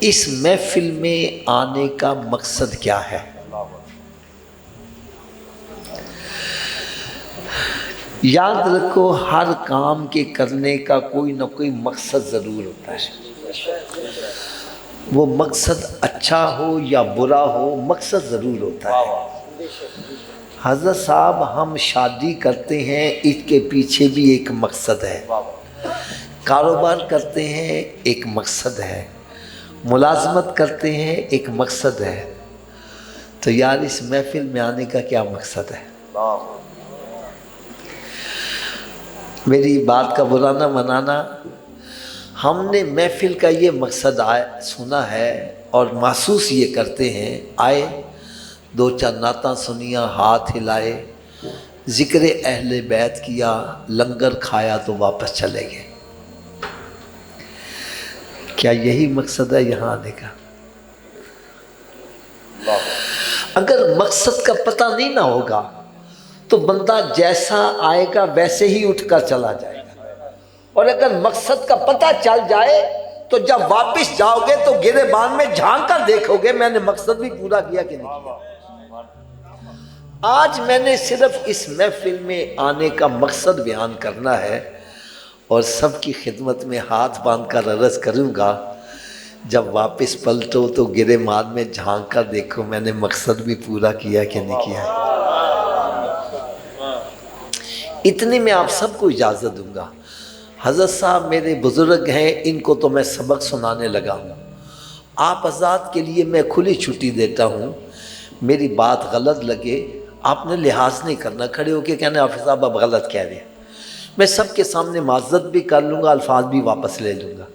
اس محفل میں آنے کا مقصد کیا ہے؟ یاد رکھو، ہر کام کے کرنے کا کوئی نہ کوئی مقصد ضرور ہوتا ہے۔ وہ مقصد اچھا ہو یا برا ہو، مقصد ضرور ہوتا ہے۔ حضرت صاحب، ہم شادی کرتے ہیں، اس کے پیچھے بھی ایک مقصد ہے۔ کاروبار کرتے ہیں، ایک مقصد ہے۔ ملازمت کرتے ہیں، ایک مقصد ہے۔ تو یار اس محفل میں آنے کا کیا مقصد ہے؟ میری بات کا برا نہ منانا، ہم نے محفل کا یہ مقصد سنا ہے اور محسوس یہ کرتے ہیں، آئے دو چار نعتاں سنیاں، ہاتھ ہلائے، ذکر اہل بیت کیا، لنگر کھایا تو واپس چلے گئے۔ کیا یہی مقصد ہے یہاں آنے کا؟ اگر مقصد کا پتہ نہیں نہ ہوگا تو بندہ جیسا آئے گا ویسے ہی اٹھ کر چلا جائے گا، اور اگر مقصد کا پتہ چل جائے تو جب واپس جاؤ گے تو گریبان میں جھانک کر دیکھو گے میں نے مقصد بھی پورا کیا کہ نہیں کیا۔ آج میں نے صرف اس محفل میں آنے کا مقصد بیان کرنا ہے، اور سب کی خدمت میں ہاتھ باندھ کر عرض کروں گا، جب واپس پلٹو تو گریبان میں جھانک کر دیکھو میں نے مقصد بھی پورا کیا کہ نہیں کیا۔ اتنی میں آپ سب کو اجازت دوں گا۔ حضرت صاحب میرے بزرگ ہیں، ان کو تو میں سبق سنانے لگا ہوں۔ آپ حضرات کے لیے میں کھلی چھٹی دیتا ہوں، میری بات غلط لگے آپ نے لحاظ نہیں کرنا، کھڑے ہو کے کہنا حافظ صاحب اب غلط کہہ رہے ہیں۔ میں سب کے سامنے معذرت بھی کر لوں گا، الفاظ بھی واپس لے لوں گا،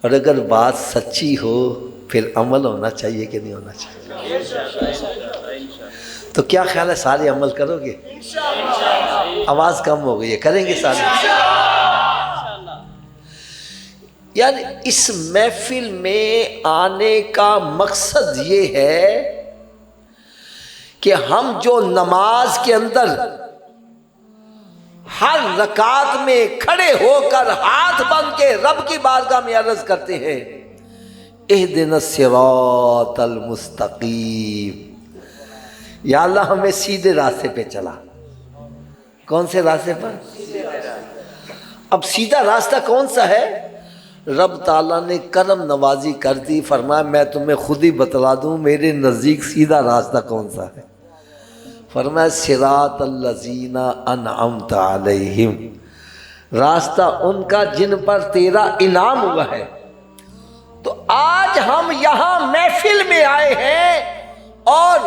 اور اگر بات سچی ہو پھر عمل ہونا چاہیے کہ نہیں ہونا چاہیے؟ تو کیا خیال ہے، سارے عمل کرو گے؟ آواز کم ہو گئی ہے، کریں گے سارے؟ یار اس محفل میں آنے کا مقصد یہ ہے کہ ہم جو نماز کے اندر ہر رکعت میں کھڑے ہو کر ہاتھ بن کے رب کی بارگاہ میں عرض کرتے ہیں، اہدنا الصراط المستقیم، یا اللہ ہمیں سیدھے راستے پہ چلا۔ کون سے راستے پر؟ اب سیدھا راستہ کون سا ہے؟ رب تعالیٰ نے کرم نوازی کر دی، فرمایا میں تمہیں خود ہی بتلا دوں میرے نزدیک سیدھا راستہ کون سا ہے۔ فرمایا صراط الذین انعمت علیہم، راستہ ان کا جن پر تیرا انعام ہوا ہے۔ تو آج ہم یہاں محفل میں آئے ہیں اور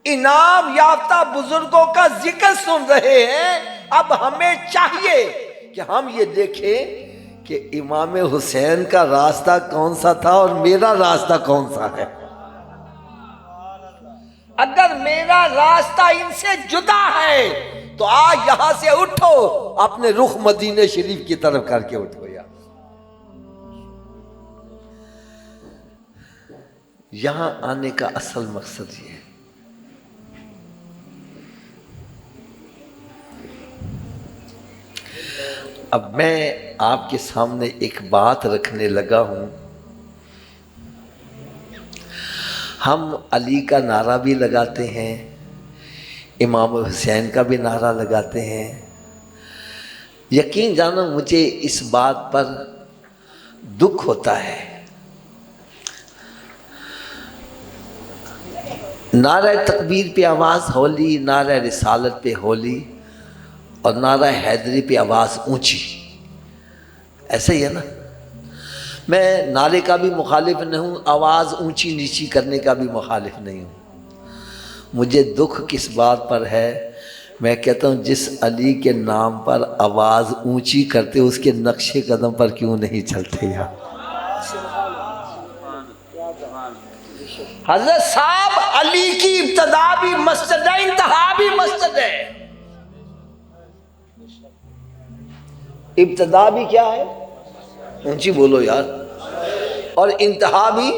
انعام یافتہ بزرگوں کا ذکر سن رہے ہیں۔ اب ہمیں چاہیے کہ ہم یہ دیکھیں کہ امام حسین کا راستہ کون سا تھا اور میرا راستہ کون سا ہے۔ اگر میرا راستہ ان سے جدا ہے تو آج یہاں سے اٹھو، اپنے رخ مدینہ شریف کی طرف کر کے اٹھو۔ یہاں آنے کا اصل مقصد یہ ہے۔ اب میں آپ کے سامنے ایک بات رکھنے لگا ہوں۔ ہم علی کا نعرہ بھی لگاتے ہیں، امام حسین کا بھی نعرہ لگاتے ہیں۔ یقین جانو مجھے اس بات پر دکھ ہوتا ہے، نعرہ تکبیر پہ آواز ہولی، نعرہ رسالت پہ ہولی، اور نعرہ حیدری پہ آواز اونچی، ایسا ہی ہے نا۔ میں نعرے کا بھی مخالف نہیں ہوں، آواز اونچی نیچی کرنے کا بھی مخالف نہیں ہوں۔ مجھے دکھ کس بات پر ہے، میں کہتا ہوں جس علی کے نام پر آواز اونچی کرتے اس کے نقش قدم پر کیوں نہیں چلتے یار۔ حضرت صاحب علی کی ابتدا بھی مسجد ہے، انتہا بھی مسجد ہے۔ ابتدا بھی کیا ہے؟ اونچی بولو یار۔ اور انتہا بھی،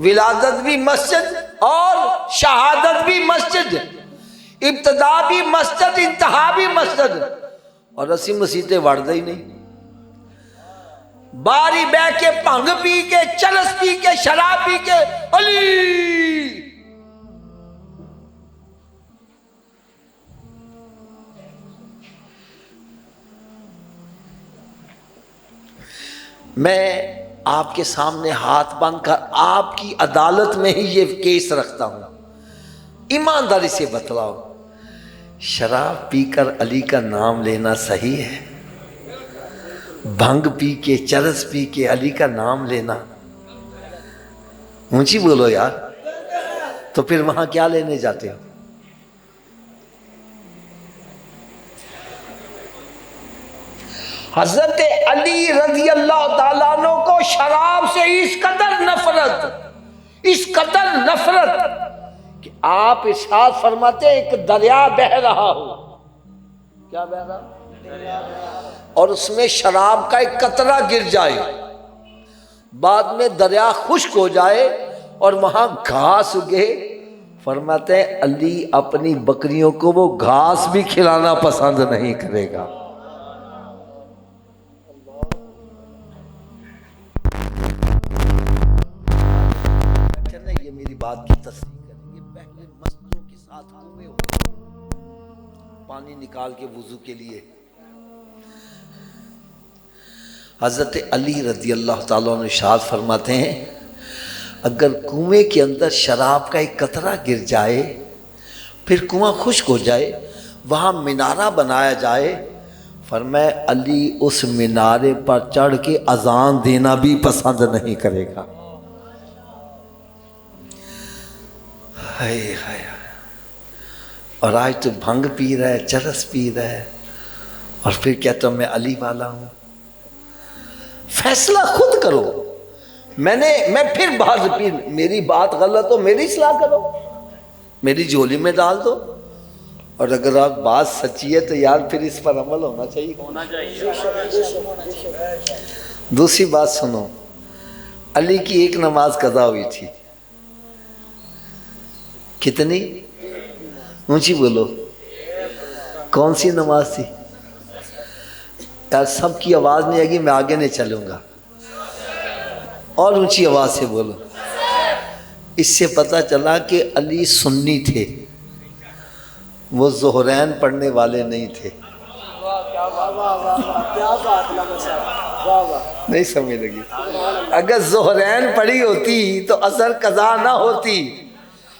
ولادت بھی مسجد اور شہادت بھی مسجد، ابتدا بھی مسجد انتہا بھی مسجد، اور اسی مسیطے وڑ دے ہی نہیں۔ باری بہ کے بھنگ پی کے چرس پی کے شراب پی کے علی میں آپ کے سامنے ہاتھ باندھ کر آپ کی عدالت میں ہی یہ کیس رکھتا ہوں، ایمانداری سے بتلاؤ، شراب پی کر علی کا نام لینا صحیح ہے؟ بھنگ پی کے چرس پی کے علی کا نام لینا؟ اونچی بولو یار، تو پھر وہاں کیا لینے جاتے ہو؟ حضرت علی رضی اللہ تعالیٰ عنہ کو شراب سے اس قدر نفرت کہ آپ ارشاد فرماتے ہیں ایک دریا بہ رہا ہو، کیا بہ رہا؟ اور اس میں شراب کا ایک قطرہ گر جائے، بعد میں دریا خشک ہو جائے اور وہاں گھاس اگے، فرماتے ہیں علی اپنی بکریوں کو وہ گھاس بھی کھلانا پسند نہیں کرے گا۔ یہ میری بات کی تصدیق کریں گے، پہلے مسجدوں کے ساتھ کنویں ہوتے تھے پانی نکال کے وضو کے لیے۔ حضرت علی رضی اللہ تعالیٰ عنہ ارشاد فرماتے ہیں اگر کنویں کے اندر شراب کا ایک قطرہ گر جائے، پھر کنواں خشک ہو جائے، وہاں مینارہ بنایا جائے، فرمایا علی اس مینارے پر چڑھ کے اذان دینا بھی پسند نہیں کرے گا۔ ہائے ہائے، اور آج تو بھنگ پی رہا ہے، چرس پی رہا ہے، اور پھر کہتا ہوں میں علی والا ہوں۔ فیصلہ خود کرو۔ میں پھر بات پھر میری بات غلط ہو میری اصلاح کرو، میری جھولی میں ڈال دو، اور اگر آپ بات سچی ہے تو یار پھر اس پر عمل ہونا چاہیے۔ دوسری بات سنو، علی کی ایک نماز قضا ہوئی تھی، کتنی؟ اونچی بولو، کون سی نماز تھی؟ یار سب کی آواز نہیں آئے گی، میں آگے نہیں چلوں گا، اور اونچی آواز سے بولو۔ اس سے پتہ چلا کہ علی سنی تھے، وہ ظہرین پڑھنے والے نہیں تھے۔ نہیں سمجھ لگی؟ اگر ظہرین پڑھی ہوتی تو عصر قضا نہ ہوتی۔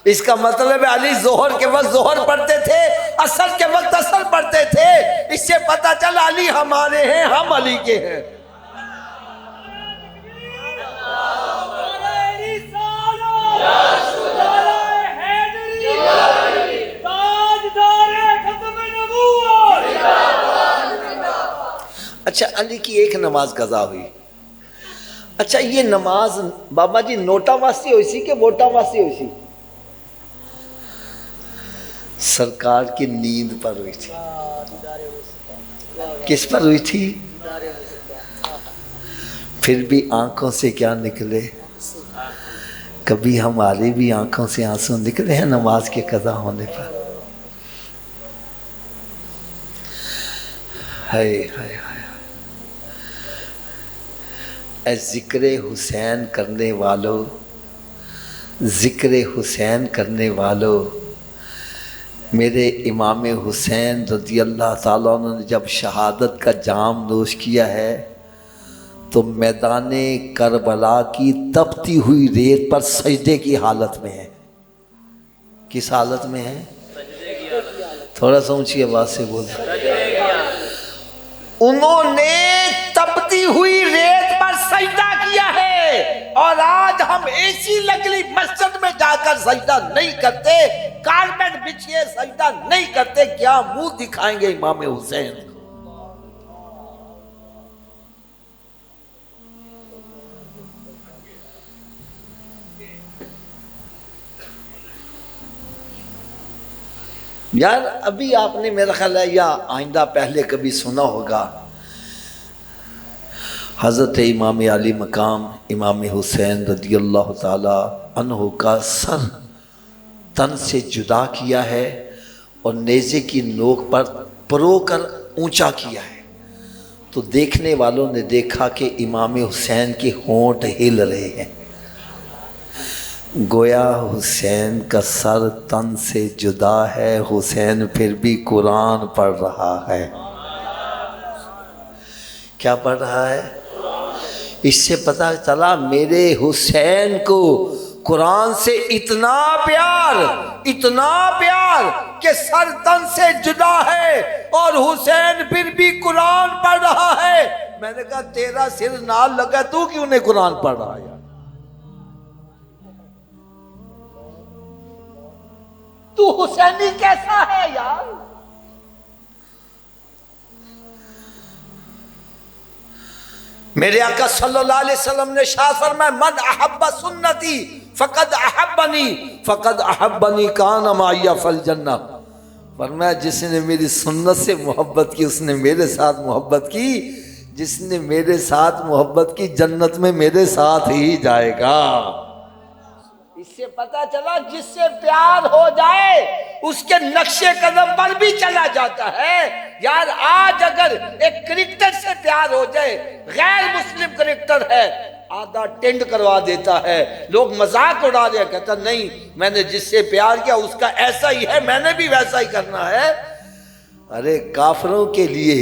اس کا مطلب ہے علی ظہر کے وقت ظہر پڑھتے تھے، عصر کے وقت عصر پڑھتے تھے۔ اس سے پتہ چلا علی ہمارے ہیں، ہم علی کے ہیں۔ اچھا علی کی ایک نماز قضا ہوئی۔ اچھا یہ نماز بابا جی نوٹا واسطے ہوئی سی کہ ووٹا واسطے ہوئی سی؟ سرکار کی نیند پر ہوئی تھی۔ کس پر ہوئی تھی؟ پھر بھی آنکھوں سے کیا نکلے؟ کبھی ہماری بھی آنکھوں سے آنسو نکلے ہیں نماز کے قضا ہونے پر؟ ہائے ہائے ہائے، اے ذکر حسین کرنے والو، ذکر حسین کرنے والو، میرے امام حسین رضی اللہ تعالیٰ عنہ نے جب شہادت کا جام نوش کیا ہے تو میدان کربلا کی تپتی ہوئی ریت پر سجدے کی حالت میں ہے۔ کس حالت میں ہے؟ تھوڑا سا اونچی آواز سے بولو۔ انہوں نے تپتی ہوئی ریت پر سجدہ کیا ہے، اور آج ہم ایسی لگلی مسجد میں جا کر سجدہ نہیں کرتے، کارپیٹ بچھیے سجدہ نہیں کرتے، کیا منہ دکھائیں گے امام حسین کو؟ یار ابھی آپ نے میرا خیال ہے یا آئندہ پہلے کبھی سنا ہوگا، حضرت امام علی مقام امام حسین رضی اللہ تعالی عنہ کا سر تن سے جدا کیا ہے اور نیزے کی نوک پر پرو کر اونچا کیا ہے، تو دیکھنے والوں نے دیکھا کہ امام حسین کے ہونٹ ہل رہے ہیں، گویا حسین کا سر تن سے جدا ہے، حسین پھر بھی قرآن پڑھ رہا ہے۔ کیا پڑھ رہا ہے؟ اس سے پتہ چلا میرے حسین کو قرآن سے اتنا پیار کہ سر تن سے جدا ہے اور حسین پھر بھی قرآن پڑھ رہا ہے۔ میں نے کہا تیرا سر نال لگا، تو کیوں نہیں قرآن پڑھ رہا یار؟ تو حسینی کیسا ہے یار؟ میرے آقا صلی اللہ علیہ وسلم نے شاہ فرمایا من احب سنتی فقد احبنی کان معی فی الجنہ۔ فرمایا جس نے میری سنت سے محبت کی اس نے میرے ساتھ محبت کی، جس نے میرے ساتھ محبت کی جنت میں میرے ساتھ ہی جائے گا۔ اس سے پتہ چلا جس سے پیار ہو جائے اس کے نقش قدم پر بھی چلا جاتا ہے۔ یار آج اگر ایک کرکٹر سے پیار ہو جائے، غیر مسلم کرکٹر ہے، آدھا ٹینڈ کروا دیتا ہے، لوگ مذاق اڑا دیا، کہتا نہیں میں نے جس سے پیار کیا اس کا ایسا ہی ہے، میں نے بھی ویسا ہی کرنا ہے۔ ارے کافروں کے لیے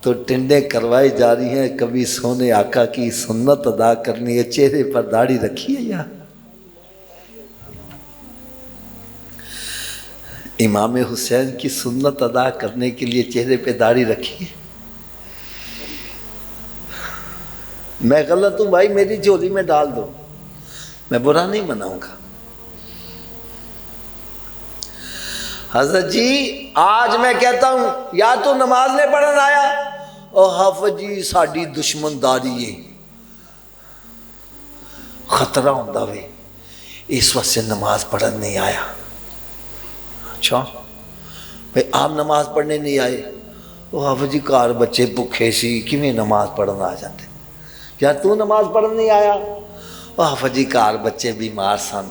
تو ٹنڈیں کروائی جا رہی ہیں، کبھی سونے آقا کی سنت ادا کرنی ہے، چہرے پر داڑھی رکھی ہے یار۔ امام حسین کی سنت ادا کرنے کے لیے چہرے پہ داڑھی رکھی ہے۔ میں غلط ہوں بھائی، میری جھولی میں ڈال دو، میں برا نہیں مناؤں گا۔ حضرت جی آج میں کہتا ہوں یا تو نماز نہیں پڑھن آیا، او حافظ جی ساڈی دشمن داری ہے، خطرہ ہوندا وے اس وقت سے نماز پڑھن نہیں آیا۔ اچھا بھئی آپ نماز پڑھنے نہیں آئے، او حافظ جی کار بچے بھکھے سی کیویں نماز پڑھن آ جاندے؟ یار تو نماز پڑھن نہیں آیا، او حافظ جی کار بچے بیمار سن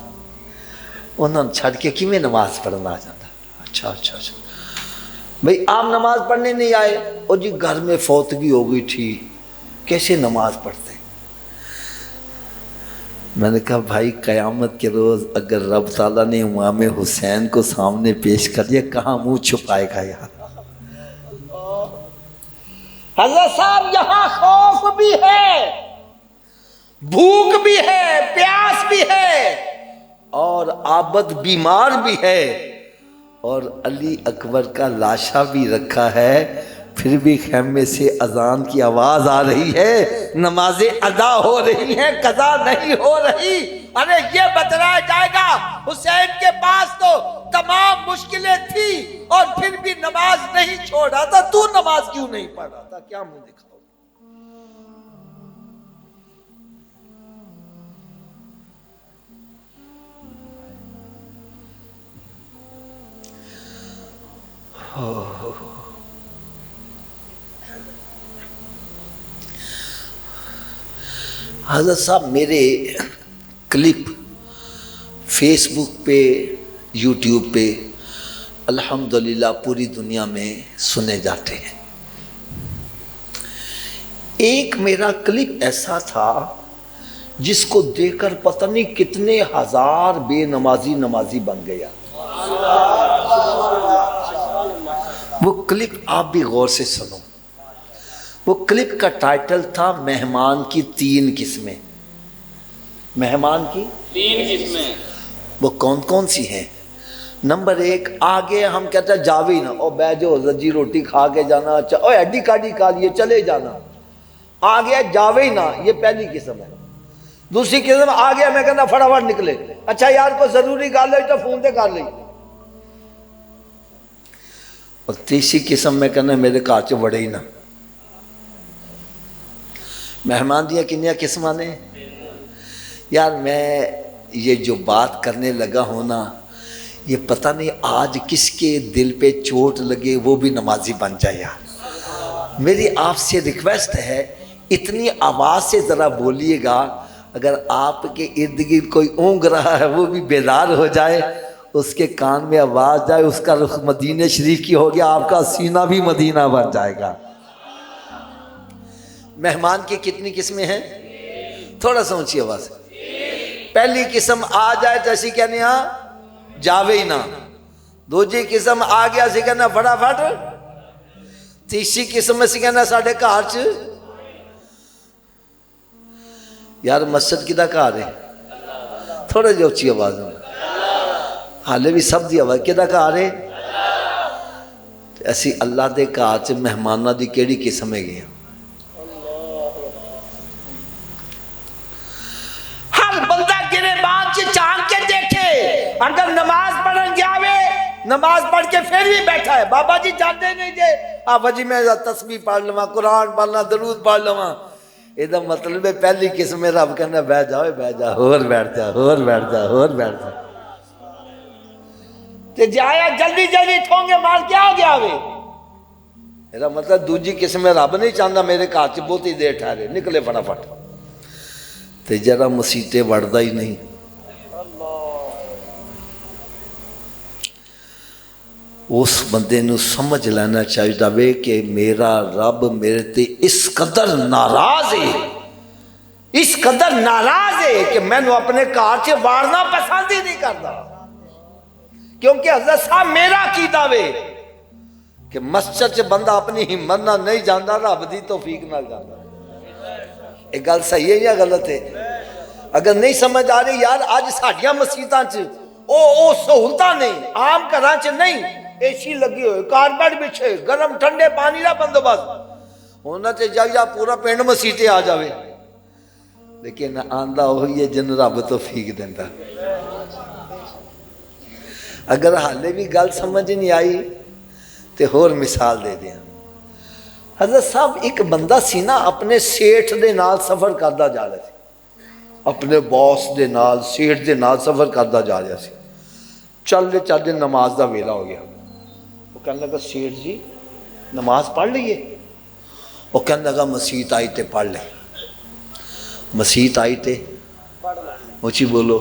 انہوں نے چھڑ کے کیویں نماز پڑھن آ جاتا؟ اچھا بھئی آپ نماز پڑھنے نہیں آئے، او جی گھر میں فوتگی ہو گئی تھی، کیسے نماز پڑھتے؟ میں نے کہا بھائی قیامت کے روز اگر رب تعالیٰ نے امام حسین کو سامنے پیش کر دیا کہاں منہ چھپائے گا یار؟ حضرت صاحب یہاں خوف بھی ہے، بھوک بھی ہے، پیاس بھی ہے، اور عابد بیمار بھی ہے، اور علی اکبر کا لاشا بھی رکھا ہے، پھر بھی خیمے سے اذان کی آواز آ رہی ہے، نمازیں ادا ہو رہی ہیں، قضا نہیں ہو رہی۔ ارے یہ بتلایا جائے گا حسین کے پاس تو تمام مشکلیں تھی اور پھر بھی نماز نہیں چھوڑا تھا، تو نماز کیوں نہیں پڑھا تھا؟ کیا منہ دکھاؤ؟ حضرت صاحب میرے کلپ فیس بک پہ یوٹیوب پہ الحمدللہ پوری دنیا میں سنے جاتے ہیں۔ ایک میرا کلپ ایسا تھا جس کو دیکھ کر پتہ نہیں کتنے ہزار بے نمازی بن گیا۔ وہ کلپ آپ بھی غور سے سنو۔ وہ کلپ کا ٹائٹل تھا مہمان کی 3 قسمیں۔ مہمان کی 3 قسمیں وہ کون کون سی ہیں؟ نمبر 1، آگے ہم کہتے ہیں جاوی نا، او بے جو حضرت جی روٹی کھا کے جانا، او ہڈی کاٹی کھا لیے چلے جانا، آگے جاوی نا، یہ پہلی قسم ہے۔ دوسری قسم آگے میں کہنا فٹافٹ نکلے، اچھا یار کو ضروری گل ہے تو فون تے کر لئی۔ اور تیسری قسم میں کہنا میرے گھر چ وڑے ہی نہ۔ مہمان دیا کنیا قسماں نے؟ یار میں یہ جو بات کرنے لگا ہوں نا، یہ پتہ نہیں آج کس کے دل پہ چوٹ لگے وہ بھی نمازی بن جائے یار۔ میری آپ سے ریکویسٹ ہے اتنی آواز سے ذرا بولیے گا، اگر آپ کے ارد گرد کوئی اونگ رہا ہے وہ بھی بیدار ہو جائے، اس کے کان میں آواز جائے، اس کا رخ مدینہ شریف کی ہو گیا، آپ کا سینہ بھی مدینہ بن جائے گا۔ مہمان کی کتنی قسمیں ہیں؟ تھوڑا سا اونچی آواز سے. پہلی قسم آ جائے تو اسی کہنے ہاں جاوے ہی نہ. دوجی قسم آ گیا اسی کہنا فٹافٹ. تیسری قسم اسی کہنا ساڑھے گھر چ. یار مسجد کدا گھر ہے؟ تھوڑا جی اچھی آواز میں. حالے بھی سب دی آواز کدا گھر ہے؟ اسی اللہ دے گھر چ مہمانہ دی کیڑی قسم ہے گیا؟ ہر بندہ گرے بات سے چاند کے دیکھے. اگر نماز پڑھن گیا وے نماز پڑھ کے پھر بھی بیٹھا ہے بابا جی جاتے نہیں جے آپ جی میں تسبیح پڑھ لواں قرآن پڑھ لواں درود پڑھ لواں. یہ مطلب ہے پہلی قسم رب کہنا بہ جاؤ بہ جا اور بیٹھ جا اور بیٹھ جا اور بیٹھ جا. تے جایا جلدی جلدی ٹھونگے مار کے آ گیا وے. میرا مطلب دوجی قسم رب نہیں چاہتا میرے گھر چ بہت ہی دیر ٹھہرے نکلے فٹافٹ. تے جرا مسیطے وڑدا ہی نہیں. اس بندے نو سمجھ لینا چاہیے وے کہ میرا رب میرے تے اس قدر ناراض ہے اس قدر ناراض ہے کہ میں نو اپنے گھر چ وارنا پسند ہی نہیں کرتا. کیونکہ حضرت صاحب میرا عقیدہ وے کہ مسجد چ بندہ اپنی ہمت نہ نہیں جاندا رب دی توفیق نہ جاندا. ایک گل صحیح ہے یا غلط ہے؟ اگر نہیں سمجھ آ رہی یار اج ساڈیاں مسجداں چ او سہولتاں نہیں عام گھراں چ نہیں. اے سی لگی ہوئے کارپیٹ بچھے گرم ٹھنڈے پانی کا بندوبست ہونا تے جا پورا پنڈ مسیطے آ جاوے. لیکن آندا ہوئی ہے جن رب توفیق دیندا. اگر حالے بھی گل سمجھ نہیں آئی تے ہور مثال دے دیا. حضرت صاحب ایک بندہ سی نا اپنے سیٹھ دے نال سفر کردا جا رہا سی. اپنے باس دے نال سیٹھ دے نال سفر کردا جا رہا سی. چلدے چلدے نماز دا ویلا ہو گیا. وہ کہنے لگا سیٹھ جی نماز پڑھ لیے؟ وہ کہنے لگا مسیت آئی تے پڑھ لے. مسیت آئی تے اونچی بولو.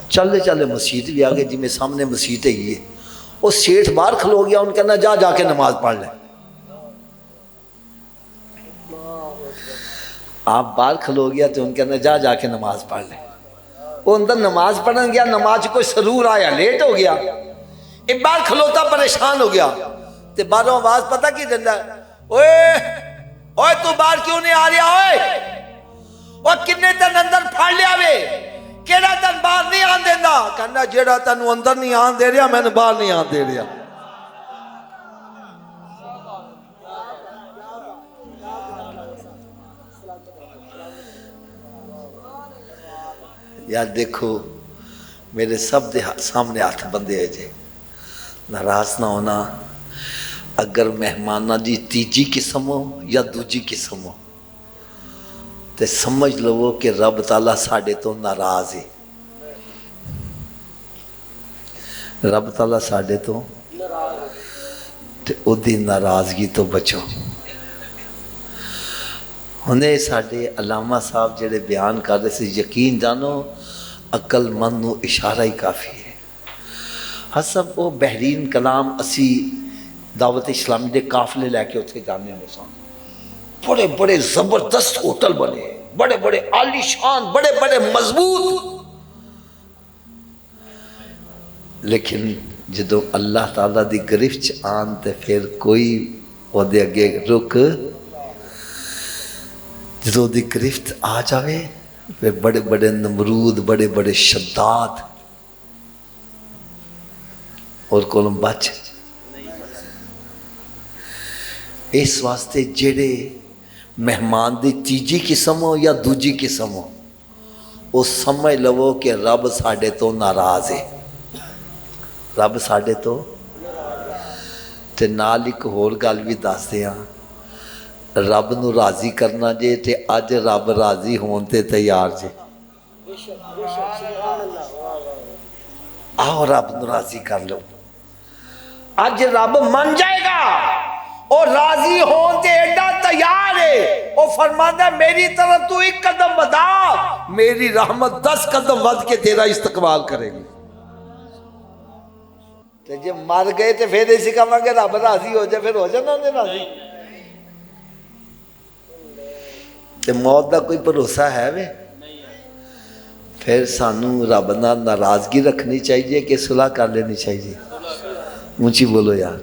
چلے چلے مسیت بھی آگے جی میں سامنے مسیت ہے یہ. وہ سیٹھ باہر کھلو گیا ان کہنا جا جا کے نماز پڑھ لے. آپ باہر کھلو گیا تو ان کہنا جا جا کے نماز پڑھ لے. وہ اندر نماز پڑھن گیا نماز کوئی سرور آیا لیٹ ہو گیا. ایک بار کھلوتا پریشان ہو گیا تے باہروں آواز پتہ کی دینا ہے اوئے اوئے تو باہر کیوں نہیں آ رہا اوئے وہ کنے تن اندر پھاڑ لیا وے کیڑا تن باہر نہیں آن دینا. کہنا جیڑا تن اندر نہیں آن دے رہا میں نے باہر نہیں آن دے رہا. یار دیکھو میرے سب دے سامنے ہاتھ بندے ہے جے ناراض نہ ہونا. اگر مہمانہ دی تیجی قسم ہو یا دوجی قسم ہو تے سمجھ لو کہ رب تعالیٰ ساڑھے تو ناراض ہے. رب تعالیٰ ساڑھے تو تے او دی ناراضگی تو بچو. ہنے ساڑھے علامہ صاحب جڑے بیان کر رہے سے یقین جانو عقل مند نو اشارہ ہی کافی ہے. حسب او بہرین کلام اسی دعوت اسلامی دے قافلے لے کے اتھے جانے میں سان. بڑے بڑے زبردست ہوٹل بنے بڑے بڑے عالی شان بڑے بڑے مضبوط. لیکن جدو اللہ تعالیٰ دی گرفت آن تے پھر کوئی وہ دے اگے رک جدو دی گرفت آ جاوے پھر بڑے بڑے نمرود بڑے بڑے شداد اور کولم بچ. اس واسطے جڑے مہمان دی تیجی قسم ہو یا دوجی قسم ہو وہ سمجھ لو کہ رب ساڑھے تو ناراض ہے. رب ساڑھے تو تے نال ایک ہور گل بھی دس دیاں رب نو راضی کرنا جے تے اج رب راضی ہون تے تیار جے. آؤ رب نو راضی کر لو. اج رب من جائے گا اور راضی ہون تے ایڈا تیار ہے. وہ فرماتا میری طرف تو ایک قدم بدا میری رحمت 10 قدم ود کے تیرا استقبال کرے گی. تے جب مر گئے تے پھر اسی کہاں کہ رب راضی ہو جائے پھر ہو جانا انہیں راضی. تے موت دا کوئی بھروسہ ہے وے؟ پھر سانو رب نال ناراضگی رکھنی چاہیے کہ صلح کر لینی چاہیے؟ اونچی بولو یار،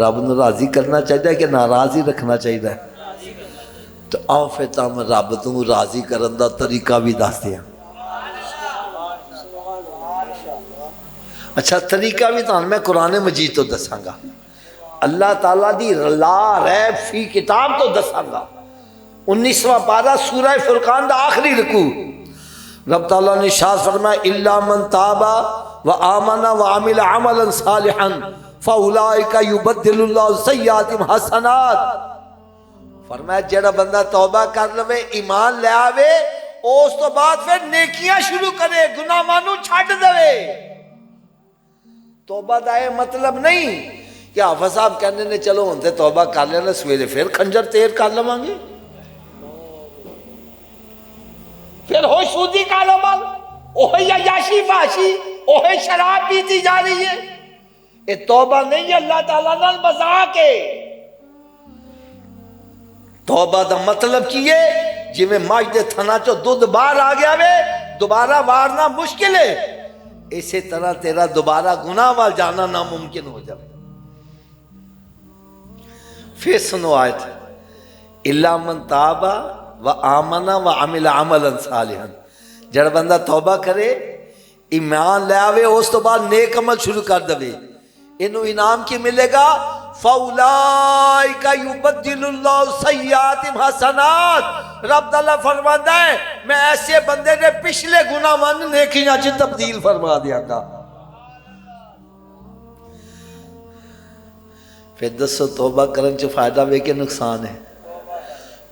رب نو راضی کرنا چاہیے کہ ناراض ہی رکھنا چاہیے؟ تو آؤ پھر تم رب تو راضی کرن دا طریقہ بھی دس دیا۔ اچھا طریقہ بھی تو میں قرآن مجید تو دساں گا، اللہ تعالیٰ دی لا ریب فی کتاب تو دساں گا۔ 19واں پارہ سورہ فرقان دا آخری رکوع، رب تعالیٰ نے ارشاد فرمایا الا من تاب وآمن وعمل عملا صالحا فاولئک یبدل اللہ سیئاتہم حسنات۔ فرمایا جڑا بندہ توبہ کر لوے، ایمان لے آوے، اس تو بعد پھر نیکیاں شروع کرے، گناہ مانو چھڈ دے۔ توبہ دا یہ مطلب نہیں کہ حافظ صاحب کہنے نے چلو ہن تے توبہ کر لینا، سویرے پھر خنجر تیر کر لواں گے، پھر ہو سودی کاروبار، اوہی عیاشی فحاشی، اوہی شراب پیتی جا رہی ہے۔ یہ توبہ نہیں ہے، اللہ تعالیٰ نال مذاق ہے۔ توبہ دا مطلب کی ہے جی میں ماج دے تھنا چو دودھ باہر آ گیا وے، دوبارہ وارنا مشکل ہے، اسی طرح تیرا دوبارہ گناہ وال جانا ناممکن ہو جائے۔ پھر سنو آیت الا من تاب وآمن وعمل عملا صالحا، جڑ بندہ توبہ کرے، ایمان لے آوے، اس تو بعد نیک عمل شروع کر دے، انہوں انعام کی ملے گا فَأُولَئِكَ يُبَدِّلُ اللَّهُ سَيِّئَاتِهِمْ حَسَنَات۔ رب تعالیٰ فرماتا ہے میں ایسے بندے نے پچھلے گناہ مان نیکیاں چ تبدیل فرما دیا گا۔ پھر دسو توبہ کرن چ فائدہ وے کہ نقصان ہے؟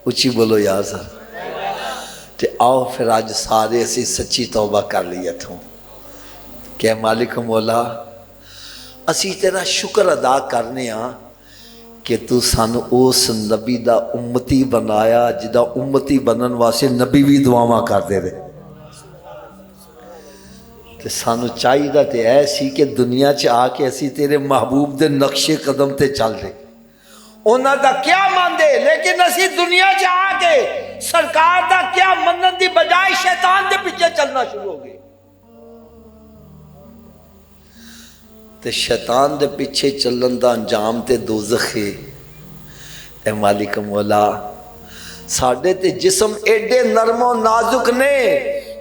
اچھی بولو یار سر۔ تے آؤ پھر آج سارے اسی سچی توبہ کر لیا تھوں کہ مالک مولا اسی تیرا شکر ادا کرنے ہاں کہ تو سانو اس نبی دا امتی بنایا جدا امتی بنن واسے نبی بھی دعاواں کر دے رہے، تے سانو چاہیے دا تے ایسی کہ دنیا چ آ کے اسی تیرے محبوب دے نقش قدم تے چل رہے، انہاں دا کیا مان دے، لیکن اسی دنیا چ آ کے سرکار دا کیا منن دی بجائے شیطان دے پیچھے چلنا شروع ہو گئے۔ تے شیطان دے پیچھے چلن دا انجام تے دوزخ ہے۔ اے مالک مولا ساڈے تے جسم ایڈے نرم و نازک نے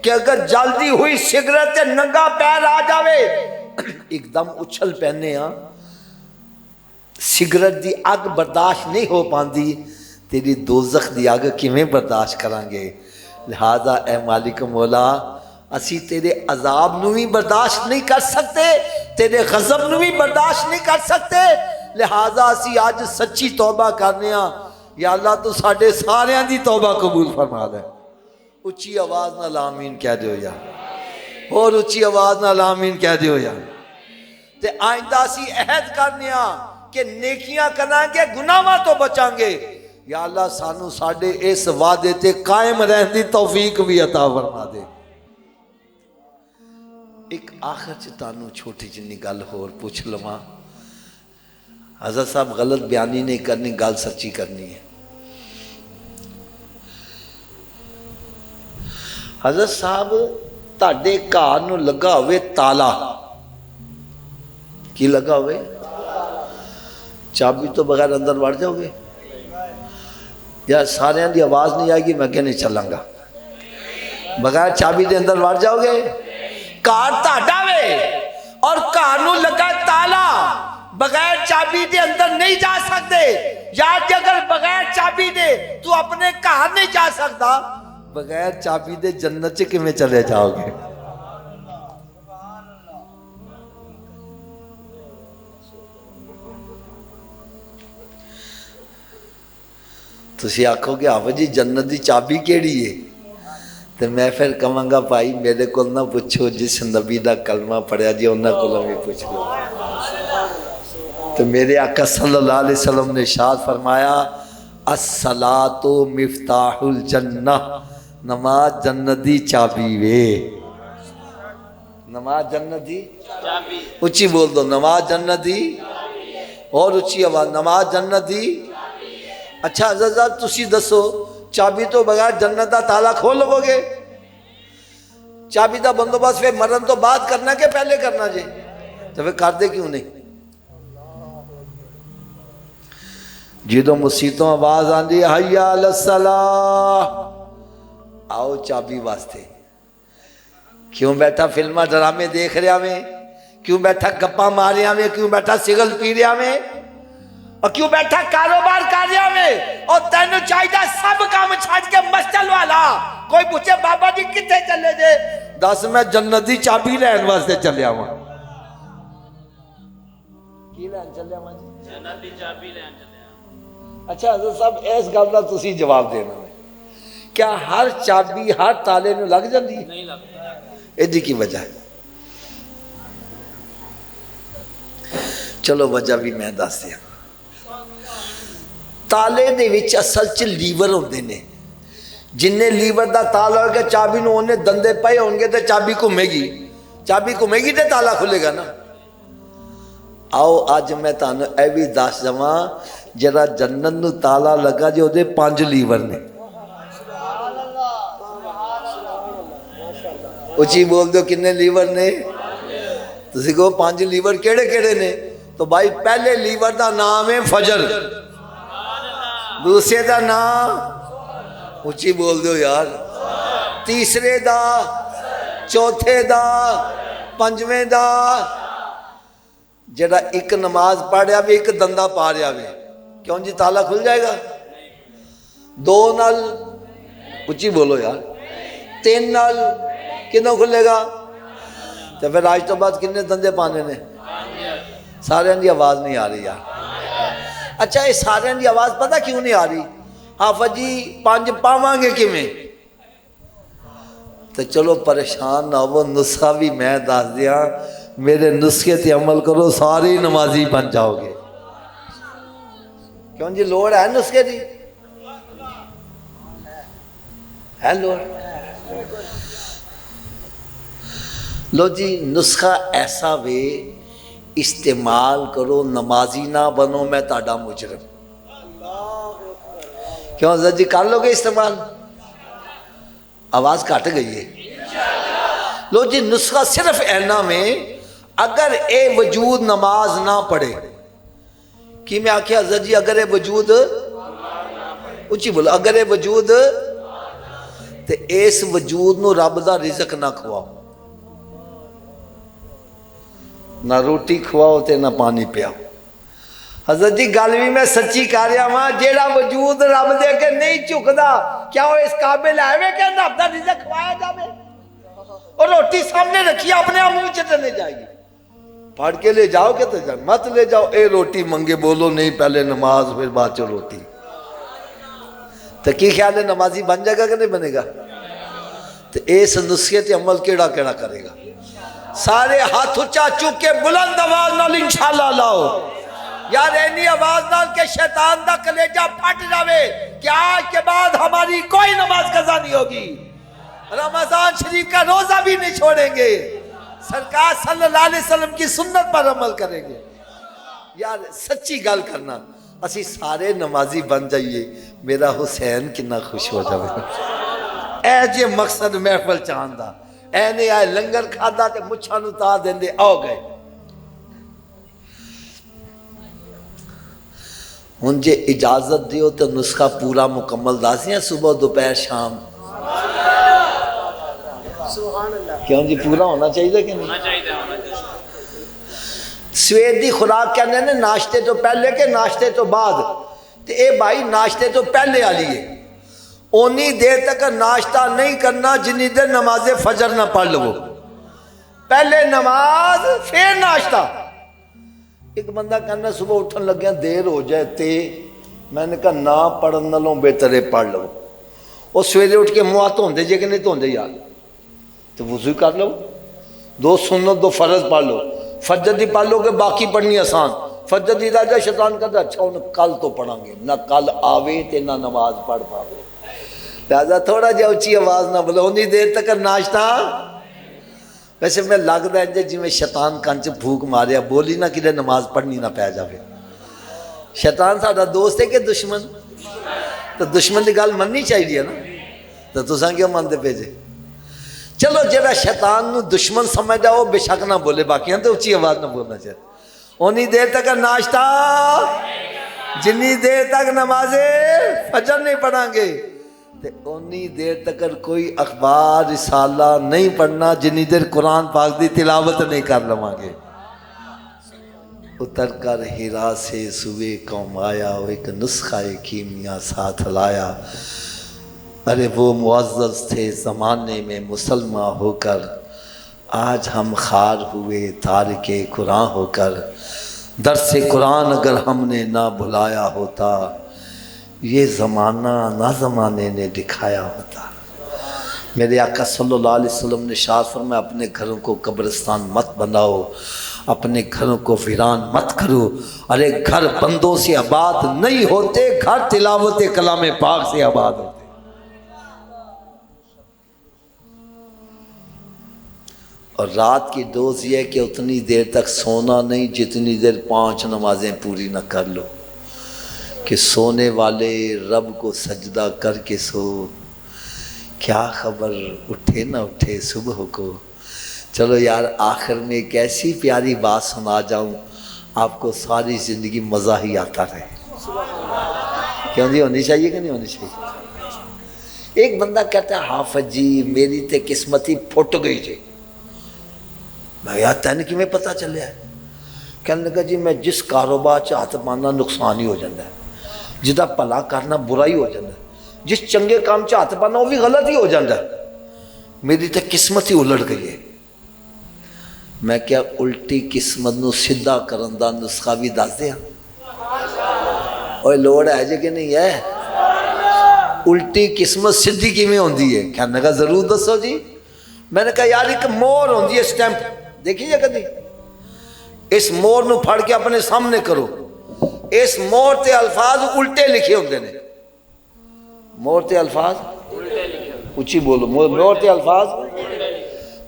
کہ اگر جلدی ہوئی سگریٹ تے ننگا پیر آ جاوے ایک دم اچھل پہنے ہاں، سگریٹ دی اگ برداشت نہیں ہو پاندی، تیری دوزخ دی اگ کیویں برداشت کران گے؟ لہذا اے مالک مولا اسی تیرے عذاب نو بھی برداشت نہیں کر سکتے، تیرے غضب نو بھی برداشت نہیں کر سکتے، لہذا اسی آج سچی توبہ کرنے ہاں۔ یا اللہ تو ساڑھے ساریاں دی توبہ قبول فرما دے۔ اچھی آواز نہ آمین کہہ دیو یا، اور اچھی آواز نہ آمین کہہ دیو یا۔ تے آئندہ اسی عہد کرنے ہاں کہ نیکیاں کریں گے، گناہاں تو بچاں گے۔ یا اللہ سانو ساڑھے اس وعدے تے قائم رہن دی توفیق بھی عطا فرما دے۔ ایک آخر چتانو چھوٹی جنی گل ہور پوچھ لواں، حضرت صاحب غلط بیانی نہیں کرنی، گل سچی کرنی ہے۔ حضرت صاحب تاڑے گھر نو لگا ہوئے تالا، کی لگا ہوئے؟ چابی تو بغیر اندر وڑ جاؤ گے؟ یا سارے دی آواز نہیں آئے گی میں کہ نہیں چلاں گا؟ بغیر چابی دے اندر وڑ جاؤ گے؟ کار تاڑا وے اور کار نو لگا تالا، بغیر چابی دے اندر نہیں جا سکتے، یا کہ اگر بغیر چابی دے تو اپنے کار نہیں جا سکتا، بغیر چابی دے جنت چ کیویں چلے جاؤ گے؟ تسی آکھو گے آو جی جنت دی چابی کیڑی ہے؟ تو میں پھر کہاں گا بھائی میرے کو نہ پوچھو، جس نبی دا کلمہ پڑھیا جی انہاں کو بھی پوچھ لو۔ تو میرے آقا صلی اللہ علیہ وسلم نے ارشاد فرمایا الصلاۃ مفتاح الجنہ، نماز جنت دی چابی وے۔ نماز جنت دی چابی، اچھی بول دو نماز جنت دی، اور اچھی آواز نماز جنت دی۔ اچھا حضرت صاحب تسی دسو چابی تو بغیر جنت دا تالا کھول لو گے؟ چابی دا بندوبست پھر مرن تو بعد کرنا کہ پہلے کرنا جی؟ تو پھر کر دے کیوں نہیں؟ جدوں مسیتوں آواز آندی حی علی الصلاۃ، آؤ چابی واسطے۔ کیوں بیٹھا فلمہ ڈرامے دیکھ رہا میں؟ کیوں بیٹھا گپا مار رہا میں؟ کیوں بیٹھا سگل پی رہا میں؟ اور کیوں بیٹھا کاروبار کر رہا میں؟ اور تینوں چاہیے سب کام چھاڑ کے مسجد والا کوئی پوچھے بابا جی کتنے چلے جے؟ دس میں جنت دی چابی لین واسطے چلیا ہوں۔ کی لین چلیا ہوں جی؟ جنت دی چابی لین چلیا۔ اچھا حضرت صاحب اس گل دا تسی جواب دینا ہے، کیا ہر چابی ہر تالے نو لگ جاندی؟ نہیں لگتی۔ ایڈی کی وجہ ہے؟ چلو وجہ بھی میں دس دیا۔ تالے دے وچ اصل چ لیور ہوندے نے، جن لیور دا تالا ہو گیا چابی نو اونے دندے پئے ہون گے تے چابی گھومے گی، چابی گھومے گی تے تالا کھلے گا نا۔ آؤ اج میں تانوں اے بھی دس جواں جڑا جنت نو تالا لگا جے اودے 5 لیور نے۔ اچھی بول دو کنے لیور نے؟ تسی کہو 5 لیور کیڑے کیڑے نے؟ تو بھائی پہلے لیور دا نام ہے فجر، دوسرے دا نام اچھی بول دو یار، تیسرے دا، چوتھے دا، پنجویں دا۔ جڑا ایک نماز پڑھ رہا بھی ایک دندہ پا رہا بھی، کیوں جی تالا کھل جائے گا؟ 2 نال اچھی بولو یار، 3 نال کنوں کھلے گا؟ تو پھر آج تو بعد کنے دندے پانے نے؟ سارے دی آواز نہیں آ رہی یار۔ اچھا یہ سارے دی آواز پتہ کیوں نہیں آ رہی؟ حافظ جی 5 پاواں گے کیویں؟ تو چلو پریشان نہ ہو، نسخہ بھی میں دس دیا، میرے نسخے تے عمل کرو ساری نمازی بن جاؤ گے۔ کیوں جی لوڑ ہے نسخے دی؟ ہے لوڑ؟ لو جی نسخہ ایسا وے استعمال کرو، نمازی نہ بنو میں تاڑا مجرم۔ کیوں حضرت جی کر لو گے استعمال؟ آواز کٹ گئی ہے۔ لو جی نسخہ صرف اینا میں اگر اے وجود نماز نہ پڑھے، کی میں آکھیا حضرت جی اگر اے وجود اچھی بولو، اگر اے وجود تے اس وجود نو رب دا رزق نہ کھواؤ، نہ روٹی کھواؤ تے نہ پانی پیاؤ۔ حضرت جی گل بھی میں سچی کر رہا ہاں، جیڑا وجود رب دے کے نہیں چکدا کیا وہ اس قابل ہے وے کہ رب دا رزق کھوایا جاوے؟ اور روٹی سامنے رکھی اپنے منہ چٹنے جائے گی، پڑھ کے لے جاؤ کہ تو جائے، مت لے جاؤ اے روٹی منگے بولو نہیں پہلے نماز پھر بعد چ روٹی۔ تو کی خیال ہے نمازی بن جائے گا کہ نہیں بنے گا؟ تو اس نسخے تے عمل کیڑا کیڑا کرے گا؟ سارے ہاتھ اچھا چک کے بلند آواز نال انشاءاللہ لاؤ یار، اینی آواز نال کہ شیطان دا کلیجہ پھٹ جاوے کہ آج کے بعد ہماری کوئی نماز قضا نہیں ہوگی، رمضان شریف کا روزہ بھی نہیں چھوڑیں گے، سرکار صلی اللہ علیہ وسلم کی سنت پر عمل کریں گے۔ یار سچی گل کرنا، اسی سارے نمازی بن جائیے، میرا حسین کنا خوش ہو جاوے۔ اے جے مقصد محفل چاہندہ، اے نے آئے لنگر کھادا تے مچھاں نو تا دیندے آؤ گئے۔ ہن جے اجازت دیو تو نسخہ پورا مکمل داسیاں صبح دوپہر شام؟ کیوں جی پورا ہونا چاہیے کہ نہیں؟ سویر دی خوراک کہنے نے ناشتے تو پہلے کہ ناشتے تو بعد؟ تے اے بھائی ناشتے تو پہلے آ لیے، اونی دیر تک ناشتہ نہیں کرنا جنی دیر نماز فجر نہ پڑھ لو، پہلے نماز پھر ناشتہ۔ ایک بندہ کہنا صبح اٹھن لگیا دیر ہو جائے تے میں نے کہا نہ پڑھن نالوں بہتر ہے پڑھ لو، اور سویرے اٹھ کے منہ ہاتھ دھوندے جے کہ نہیں دھوندے یار؟ تو وضو کر لو، 2 سنت 2 فرض پڑھ لو، فجر دی پڑھ لو کہ باقی پڑھنی آسان، فجر دی راجہ شیطان کہتا اچھا انہیں کل تو پڑھاں گے، نہ کل آوے تے نہ نماز پڑھ پاوے، لہذا تھوڑا جا اچھی آواز نہ بولو، انہی دیر تک ناشتہ۔ ویسے میں لگتا ہے جی میں شیطان کنچ بھوک ماریا بولی نہ کہ نماز پڑھنی نہ پہ جاوے۔ شیطان ساڑھا دوست ہے کہ دشمن؟ تو دشمن کی گل مننی چاہیے نا، تو تساں کیوں منتے پے جے؟ چلو جڑا شیطان نو دشمن سمجھدا وہ بے شک نہ بولے، باقیاں تو اچھی آواز نہ بولنا چاہیے۔ اونی دیر تک ناشتہ، جنی دیر تک نماز فجر نہیں پڑھیں گے تے اونی دیر تک کوئی اخبار رسالہ نہیں پڑھنا جنی دیر قرآن پاک دی تلاوت نہیں کر لواں گے۔ اتر کر ہیرا سے سوئے قوم آیا، وہ ایک نسخہ کیمیا ساتھ لایا، ارے وہ معزز تھے زمانے میں مسلمان ہو کر، آج ہم خار ہوئے تارک قرآن ہو کر، درس قرآن اگر ہم نے نہ بھلایا ہوتا، یہ زمانہ نہ زمانے نے دکھایا ہوتا۔ میرے آقا صلی اللہ علیہ وسلم نے ارشاد فرمایا اپنے گھروں کو قبرستان مت بناؤ، اپنے گھروں کو ویران مت کرو، ارے گھر بندوں سے آباد نہیں ہوتے، گھر تلاوت کلام پاک سے آباد ہوتے۔ اور رات کی ڈوز یہ ہے کہ اتنی دیر تک سونا نہیں جتنی دیر 5 نمازیں پوری نہ کر لو، کہ سونے والے رب کو سجدہ کر کے سو، کیا خبر اٹھے نہ اٹھے صبح کو۔ چلو یار آخر میں ایک ایسی پیاری بات سنا جاؤں آپ کو ساری زندگی مزہ ہی آتا رہے، کیوں جی؟ ہونی چاہیے کہ نہیں ہونی چاہیے؟ ایک بندہ کہتا ہے حافظ جی میری تے قسمت ہی پھٹ گئی جی۔ میں یار تین کی میں پتہ چلیا ہے؟ کہنے لگا جی میں جس کاروبار چ ہاتھ پانا نقصان ہی ہو جاتا ہے، جدا بھلا کرنا برا ہی ہو جاتا ہے، جس چنگے کام چ ہاتھ پانا وہ بھی غلط ہی ہو جاتا ہے، میری تے قسمت ہی الٹ گئی ہے۔ میں کیا الٹی قسمت نو سیدھا کرن دا نسخہ بھی دس دیا؟ اوے لوڑ ہے جے کہ نہیں ہے؟ الٹی قسمت سیدھی کیویں ہوندی ہے؟ کہنے لگا ضرور دسو جی۔ میں نے کہا یار ایک مور ہوندی ہے سٹیمپ، دیکھی جے کدی؟ اس مور نو پھڑ کے اپنے سامنے کرو، اس مور تے الفاظ الٹے لکھے ہوندے نے۔ مور تے الفاظ اچھی بولو، مور تے الفاظ،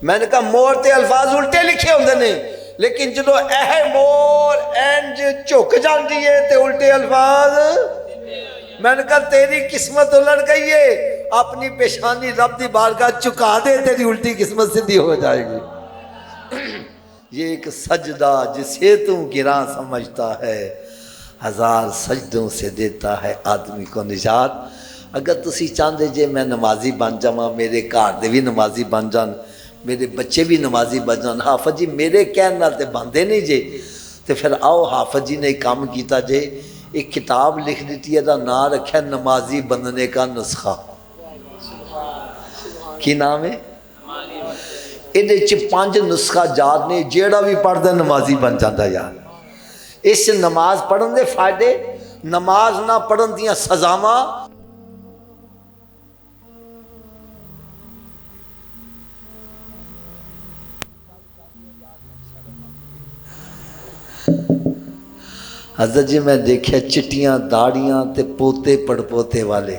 میں نے کہا مور تے الفاظ الٹے لکھے ہوندے نے، لیکن جدو اے مور اینج جھک جاندی ہے تے الٹے الفاظ۔ میں نے کہا تیری قسمت الٹ گئی ہے، اپنی پیشانی رب دی بارگاہ چکا دے، تیری الٹی قسمت سیدھی ہو جائے گی۔ یہ ایک سجدہ جسے تو گراں سمجھتا ہے، 1000 سجدوں سے دیتا ہے آدمی کو نجات۔ اگر تسی چاندے جے میں نمازی بن جاواں، میرے گھر دے بھی نمازی بن جان، میرے بچے بھی نمازی بن جان، حافظ جی میرے کہنے نال تے بندے نہیں جے، تے پھر آؤ حافظ جی نے ایک کام کیتا جے، ایک کتاب لکھ دیتی ہے، دا نام رکھا نمازی بننے کا نسخہ۔ کی نام ہے؟ یہ 5 نسخہ جات نے، جیڑا بھی پڑھ دے نمازی بن جاتا یار۔ اس نماز پڑھن دے فائدے، نماز نہ پڑھن دیاں سزاواں۔ حضرت جی میں دیکھے چٹیاں داڑیاں تے پوتے پڑ پوتے والے،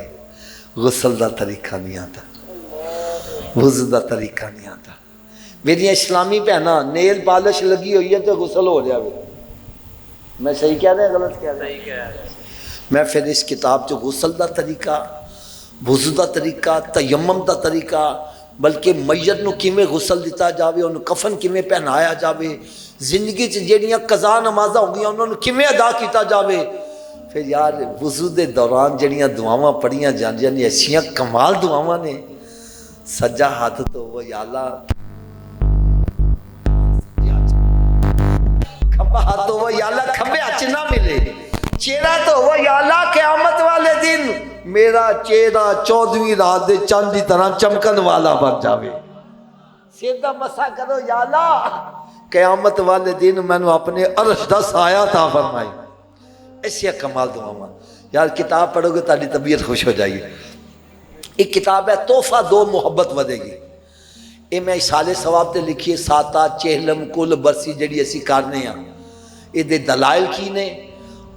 غسل دا طریقہ نہیں آتا، وضو دا طریقہ نہیں آتا۔ میری اسلامی بہنا نیل پالش لگی ہوئی ہے تو غسل ہو رہا ہے، میں صحیح کہہ رہا ہوں غلط کہہ رہا ہوں؟ میں پھر اس کتاب چ غسل دا طریقہ، وضو دا طریقہ، تیمم دا طریقہ، بلکہ میت نو کیویں غسل دیتا جاوے، انہوں کفن کیویں پہنایا جاوے، زندگی چ جہڑیاں قضا نمازاں ہو گئیاں انہوں نے کیویں ادا کیتا جاوے۔ پھر یار وضو دے دوران جہڑیاں دعاواں پڑھیاں جاندیاں نے ایسیاں کمال دعاواں نے، سجا ہاتھ تو وہ یا اللہ، کھبا ہاتھ تو وہ یا اللہ کھبے ہاتھ نہ ملے، چہرہ تو وہ یا اللہ قیامت والے دن میرا چہرہ 14ویں رات دے چاند دی طرح چمکن والا بن جاوے۔ سر دا مسا کرو یا اللہ قیامت والے دن میں نے اپنے عرش دا سایہ عطا فرمائی۔ ایسی کمال دعاواں یار، کتاب پڑھو گے تاری طبیعت خوش ہو جائے گی۔ ایک کتاب ہے تحفہ دو محبت ودے گی، یہ میں اشارے ثواب تے لکھی ہے، ساتا چہلم کل برسی جڑی اسی کرنے ہیں، یہ دے دلائل کی نے،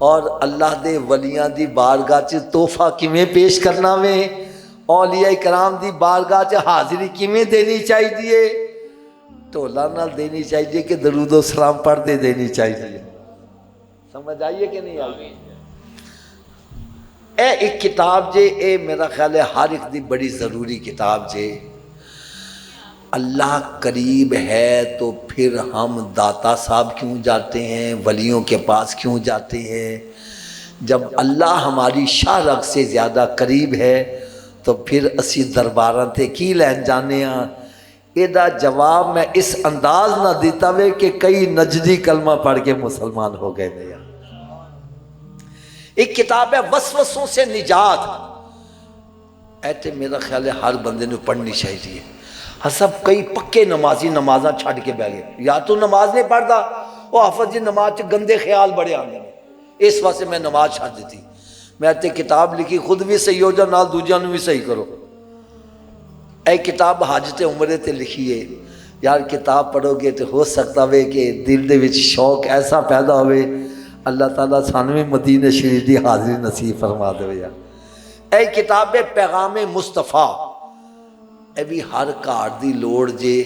اور اللہ دے ولیاں دی بارگاہ چ تحفہ کیویں پیش کرنا وے، اولیاء کرام دی بارگاہ چ حاضری کیویں دینی چاہیے، ٹولا نال دینی چاہیے کہ درود و سلام پڑھ دے دینی چاہیے۔ سمجھ آئیے کہ نہیں آئی؟ اے ایک کتاب جے، اے میرا خیال ہے ہر ایک دی بڑی ضروری کتاب جے۔ اللہ قریب ہے تو پھر ہم داتا صاحب کیوں جاتے ہیں، ولیوں کے پاس کیوں جاتے ہیں؟ جب اللہ ہماری شاہ رگ سے زیادہ قریب ہے تو پھر اسی درباراں تے کی لین جانے ہاں؟ ایدہ جواب میں اس انداز نہ دیتا وے کہ کئی نجدی کلمہ پڑھ کے مسلمان ہو گئے نہیں۔ ایک کتاب ہے وسوسوں سے نجات، ایتے میرا خیال ہے ہر بندے نے پڑھنی چاہیے۔ سب کئی پکے نمازی نمازاں چھڑ کے بہ گئے، یا تو نماز نہیں پڑھتا، وہ حافظ جی نماز چ گندے خیال بڑے آندے ہیں، اس واسطے میں نماز چھڑ دیتی۔ میں تے کتاب لکھی، خود بھی صحیح ہو جا نال دوجیاں نوں بھی صحیح کرو۔ اے کتاب حاجت عمرے تے لکھی ہے، یار کتاب پڑھو گے تو ہو سکتا ہے کہ دل دے وچ شوق ایسا پیدا ہوئے، اللہ تعالیٰ سانوی مدینہ شریف دی حاضری نصیب فرما دے یار۔ اے کتاب پیغام مصطفیٰ، اے بھی ہر گھر دی لوڑ جے۔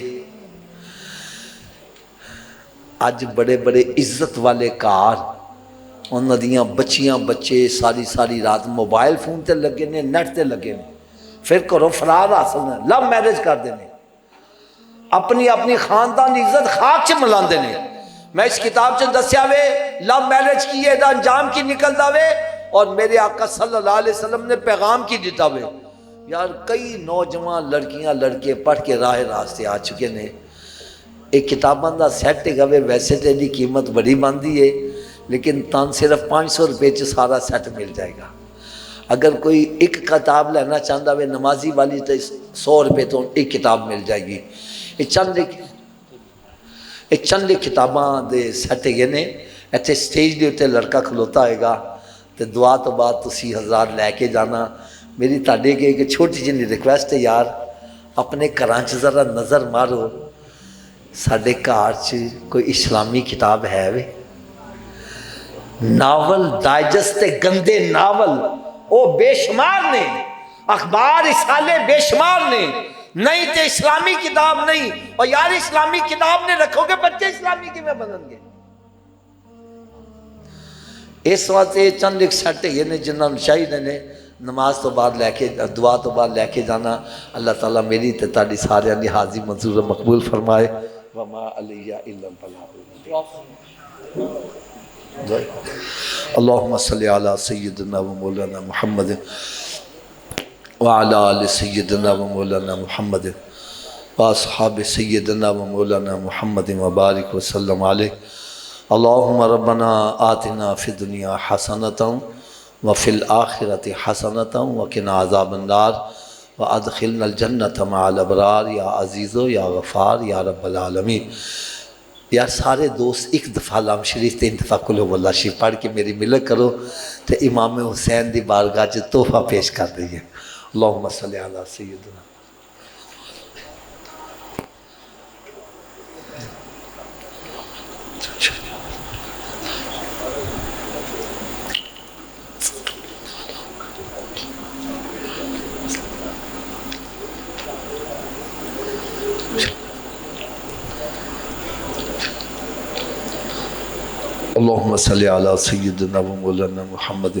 اج بڑے بڑے عزت والے گھر، انہاں دیاں بچیاں بچے ساری ساری رات موبائل فون تے لگے نے، نیٹ تے لگے نے، پھر کرو فرار حاصل نے، لو میرج کر دینے، اپنی اپنی خاندان دی عزت خاک چ ملاندے نے۔ میں اس کتاب چ دسیا وے لو میرج کی ہے دا انجام کی نکلدا وے، اور میرے آقا صلی اللہ علیہ وسلم نے پیغام کی دیتا وے۔ یار کئی نوجوان لڑکیاں لڑکے پڑھ کے راہ راستے آ چکے نے۔ ایک کتاباں دا سیٹ ہے، ویسے تے دی قیمت بڑی بندی ہے، لیکن تان صرف 500 روپے چ سارا سیٹ مل جائے گا۔ اگر کوئی ایک کتاب لینا چاہتا ہے نمازی والی تو 100 روپے تو ایک کتاب مل جائے گی۔ یہ چند کتاباں دے سیٹ ہے نے، ایتھے سٹیج دے تے لڑکا کھلوتا ہوئے گا تو دعا تو بعد تسی 1000 لے کے جانا۔ میری تاڑے کے ایک چھوٹی جنی ریکویسٹ ہے، یار اپنے گھراں چ ذرا نظر مارو، ساڈے گھر چ کوئی اسلامی کتاب ہے وے؟ ناول ڈائجسٹ گندے ناول وہ بے شمار نے، اخبار رسالے بے شمار نے، نہیں تے اسلامی کتاب نہیں۔ اور یار اسلامی کتاب نے رکھو گے بچے اسلامی کی میں بنن گے؟ اس واسطے چند ایک سیٹ ہے نے جنہاں نوں چاہیے نے نماز تو بعد لے کے دعا تو بعد لے کے جانا۔ اللہ تعالیٰ میری تے تاڑی سارے دی حاضری منظور مقبول فرمائے۔ وما علیہ الا البلاغ۔ اللہم صلی علی سیدنا و مولانا محمد وعلی آل سیدنا و مولانا محمد و اصحاب سیدنا و مولانا محمد وبارک وسلم علیہ۔ اللہم ربنا آتنا فی الدنیا حسنتا وفی الآخرۃ حسنتا وقنا عذاب النار وادخلنا الجنۃ مع الابرار یا عزیز و یا غفار یا رب العالمین۔ یار سارے دوست ایک دفعہ لام شریف 3 دفعہ قل هو اللہ شریف پڑھ کے میری ملت کرو تو امام حسین دی بارگاہ چ تحفہ پیش کر دئیے۔ اللہم صلی علی سیدنا۔ اللہم صلی علی سیدنا و مولانا محمد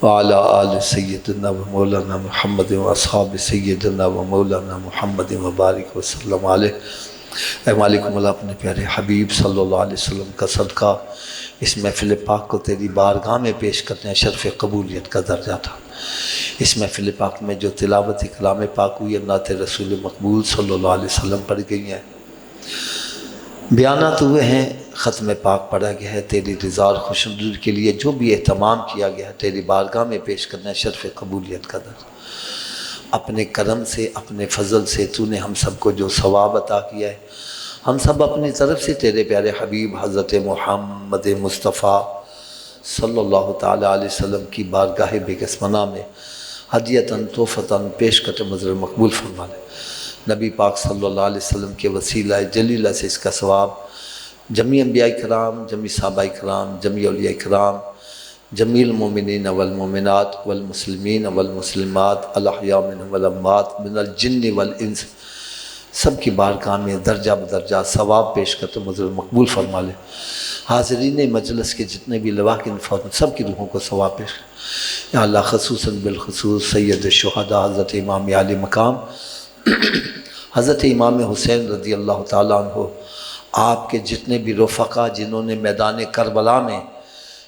وعلی آل سیدنا و مولانا محمد و اصحاب سیدنا و مولانا محمد وبارک وسلم علیہ۔ اے مالک مولا اپنے پیارے حبیب صلی اللہ علیہ وسلم کا صدقہ اس محفل پاک کو تیری بارگاہ میں پیش کرتے ہیں، شرف قبولیت کا درجہ تھا۔ اس محفل پاک میں جو تلاوت کلام پاک ہوئی ہے، نعت رسول مقبول صلی اللہ علیہ وسلم پڑھ گئی ہیں، بیانات ہوئے ہیں، ختم پاک پڑھا گیا ہے، تیری رضا اور خوشنودی کے لیے جو بھی اہتمام کیا گیا ہے تیری بارگاہ میں پیش کرنا ہے، شرف قبولیت کا درجہ۔ اپنے کرم سے اپنے فضل سے تو نے ہم سب کو جو ثواب عطا کیا ہے، ہم سب اپنی طرف سے تیرے پیارے حبیب حضرت محمد مصطفیٰ صلی اللہ تعالیٰ علیہ وسلم کی بارگاہ بکسمنا میں ہدیتاً تحفتاً پیش کرتے مظہر مقبول فرما لے۔ نبی پاک صلی اللہ علیہ وسلم کے وسیلہ جلیلہ سے اس کا ثواب جمیع انبیاء کرام، جمیع صحابہ کرام، جمیع اولیاء کرام، جمیع المومنین والمومنات والمسلمین والمسلمات الاحیاء منهم والاموات من الجن والانس سب کی بارگاہ میں درجہ بدرجہ ثواب پیش کر تو مزر مقبول فرما لے۔ حاضرین مجلس کے جتنے بھی لواحقین فوت سب کی روحوں کو ثواب پیش کر۔ یا اللہ خصوصاً بالخصوص سید الشہداء حضرت امام عالی مقام حضرت امام حسین رضی اللہ تعالیٰ عنہ، آپ کے جتنے بھی رفقا جنہوں نے میدان کربلا میں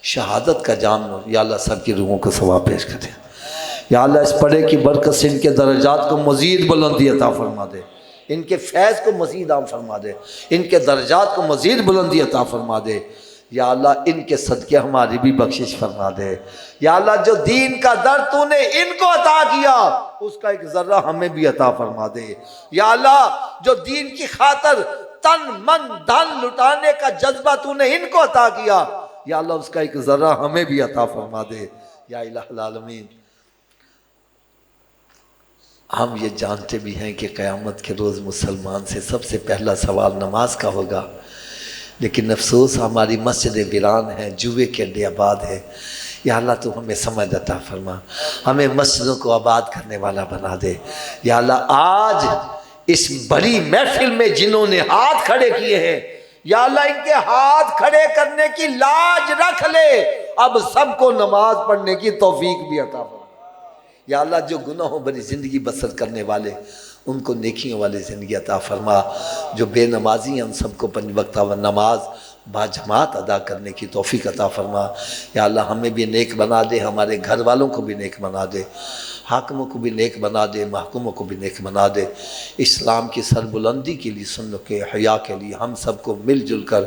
شہادت کا جام لو، یا اللہ سب کی روحوں کو ثواب پیش کر دے۔ یا اللہ اس پڑھے کی برکت سے ان کے درجات کو مزید بلندی عطا فرما دے، ان کے فیض کو مزید عام فرما دے، ان کے درجات کو مزید بلندی عطا فرما دے۔ یا اللہ ان کے صدقے ہماری بھی بخشش فرما دے۔ یا اللہ جو دین کا در تو نے ان کو عطا کیا اس کا ایک ذرہ ہمیں بھی عطا فرما دے۔ یا اللہ جو دین کی خاطر تن من دھن لٹانے کا جذبہ تو نے ان کو عطا کیا، یا اللہ اس کا ایک ذرہ ہمیں بھی عطا فرما دے۔ یا الہ العالمین، ہم یہ جانتے بھی ہیں کہ قیامت کے روز مسلمان سے سب سے پہلا سوال نماز کا ہوگا، لیکن افسوس ہماری مسجد ویران ہیں، جوئے کے اڈے آباد ہے۔ یا اللہ تو ہمیں سمجھ عطا فرما، ہمیں مسجدوں کو آباد کرنے والا بنا دے۔ یا اللہ آج اس بڑی محفل میں جنہوں نے ہاتھ کھڑے کیے ہیں، یا اللہ ان کے ہاتھ کھڑے کرنے کی لاج رکھ لے، اب سب کو نماز پڑھنے کی توفیق بھی عطا فرما۔ یا اللہ جو گناہوں بری زندگی بسر کرنے والے ان کو نیکیوں والی زندگی عطا فرما، جو بے نمازی ہیں ان سب کو 5 وقتہ نماز با جماعت ادا کرنے کی توفیق عطا فرما۔ یا اللہ ہمیں بھی نیک بنا دے، ہمارے گھر والوں کو بھی نیک بنا دے، حاکموں کو بھی نیک بنا دے، محکوموں کو بھی نیک بنا دے۔ اسلام کی سربلندی کے لیے، سنت کے حیا کے لیے ہم سب کو مل جل کر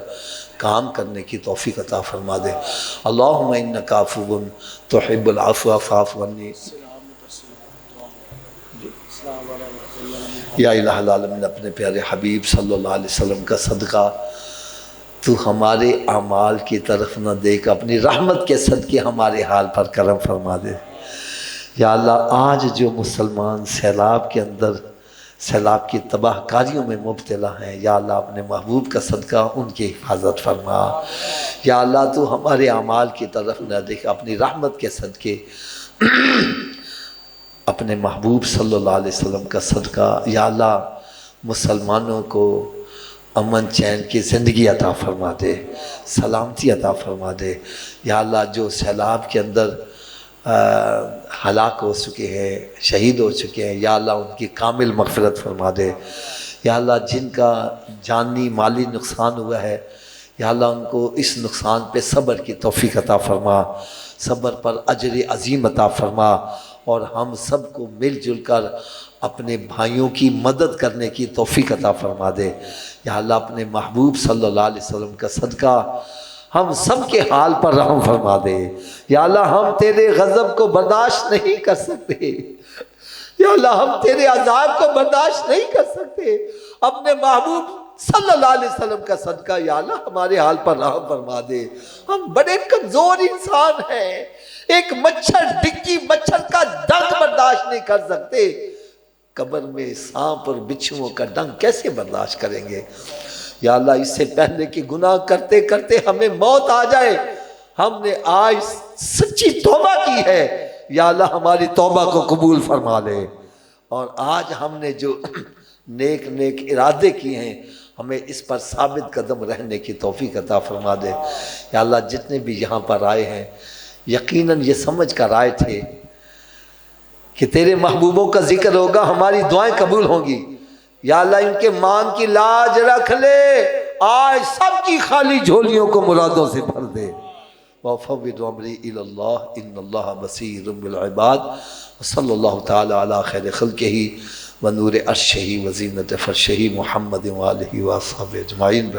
کام کرنے کی توفیق عطا فرما دے۔ اللہم انک عفو تحب العفو فاعف عنی۔ یا الہ العالمین، اپنے پیارے حبیب صلی اللہ علیہ وسلم کا صدقہ تو ہمارے اعمال کی طرف نہ دیکھ، اپنی رحمت کے صدقے ہمارے حال پر کرم فرما دے۔ یا اللہ آج جو مسلمان سیلاب کے اندر سیلاب کی تباہ کاریوں میں مبتلا ہیں، یا اللہ اپنے محبوب کا صدقہ ان کی حفاظت فرما۔ یا اللہ تو ہمارے اعمال کی طرف نہ دیکھ، اپنی رحمت کے صدقے اپنے محبوب صلی اللہ علیہ وسلم کا صدقہ، یا اللہ مسلمانوں کو امن چین کی زندگی عطا فرما دے، سلامتی عطا فرما دے۔ یا اللہ جو سیلاب کے اندر ہلاک ہو چکے ہیں، شہید ہو چکے ہیں، یا اللہ ان کی کامل مغفرت فرما دے۔ یا اللہ جن کا جانی مالی نقصان ہوا ہے، یا اللہ ان کو اس نقصان پہ صبر کی توفیق عطا فرما، صبر پر اجر عظیم عطا فرما، اور ہم سب کو مل جل کر اپنے بھائیوں کی مدد کرنے کی توفیق عطا فرما دے۔ یا اللہ اپنے محبوب صلی اللہ علیہ وسلم کا صدقہ ہم سب کے حال پر رحم فرما دے۔ یا اللہ ہم تیرے غضب کو برداشت نہیں کر سکتے، یا اللہ ہم تیرے عذاب کو برداشت نہیں کر سکتے، اپنے محبوب صلی اللہ علیہ وسلم کا صدقہ یا اللہ ہمارے حال پر رحم فرما دے۔ ہم بڑے کمزور انسان ہیں، ایک مچھر ڈگی مچھر کا ڈنگ برداشت نہیں کر سکتے، قبر میں سانپ اور بچھوؤں کا ڈنگ کیسے برداشت کریں گے؟ یا اللہ اس سے پہلے کہ گناہ کرتے کرتے ہمیں موت آ جائے، ہم نے آج سچی توبہ کی ہے، یا اللہ ہماری توبہ کو قبول فرما لے، اور آج ہم نے جو نیک نیک ارادے کیے ہیں ہمیں اس پر ثابت قدم رہنے کی توفیق عطا فرما دے۔ یا اللہ جتنے بھی یہاں پر آئے ہیں یقیناً یہ سمجھ کر آئے تھے کہ تیرے محبوبوں کا ذکر ہوگا، ہماری دعائیں قبول ہوں گی۔ یا اللہ ان کے مانگ کی لاج رکھ لے، آج سب کی خالی جھولیوں کو مرادوں سے بھر دے۔ وَأُفَوِّضُ أَمْرِي إِلَى اللَّهِ إِنَّ اللَّهَ بَصِيرٌ بِالْعِبَادِ وصلی اللہ تعالی علی خیر خلقہ ونور عرشہ وزینت فرشہ محمد وآلہ وصحبہ اجمعین۔